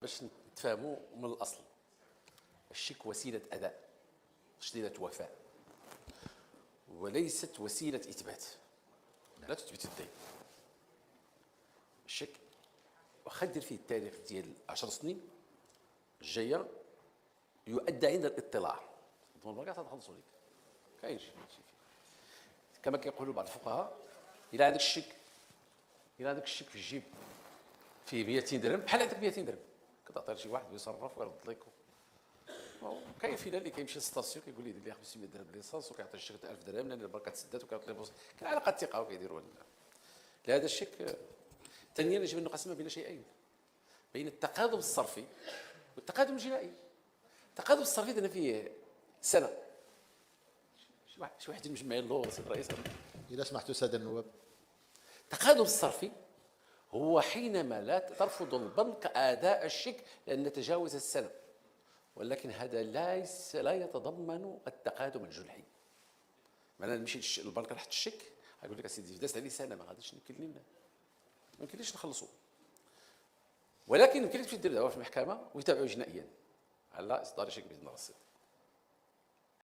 باش نتفاهموا من الاصل. الشيك وسيله اداء، وسيله وفاء، وليست وسيله اثبات. لا تثبت الدين. الشيك واخا دير فيه التاريخ ديال 10 سنين الجايه يؤدى عند الاطلاع. ضمن البنكات غتخلصوا لك، كاين شي كما كيقولوا بعض الفقهاء، الى عندك الشيك في الجيب فيه 200 درهم، بحال عندك 200 درهم كتعطي لشي واحد ويصرف ويرد لك. كاين فينا اللي كيمشي للستاسيون كيقول لي دير لي 500 درهم ليسانس وكيعطي الشيك 1000 درهم لان البنكه تسدات وكيعطي لي كاين علاقه الثقه وكيديروا لهذا الشيك. ثانيا يجب ان نقسم بين شيئين، بين التقادم الصرفي والتقادم الجنائي. التقادم الصرفي درنا فيه سنه، شي واحد يجمع اللغه الرئيس. اذا سمحتوا الساده النواب. التقادم الصرفي هو حينما لا ترفض البنك اداء الشيك لان تجاوز السنه، ولكن هذا لا يتضمن التقادم الجنحي. معناها نمشي للبنك نحط الشيك يقول لك اسيدي دازت عليه سنه ما غاديش ما يمكنليش نخلصوا، ولكن يمكن لك تمشي دير دعوه في المحكمه ويتابعوا جنائيا على اصدار شيك باذن الرصيد.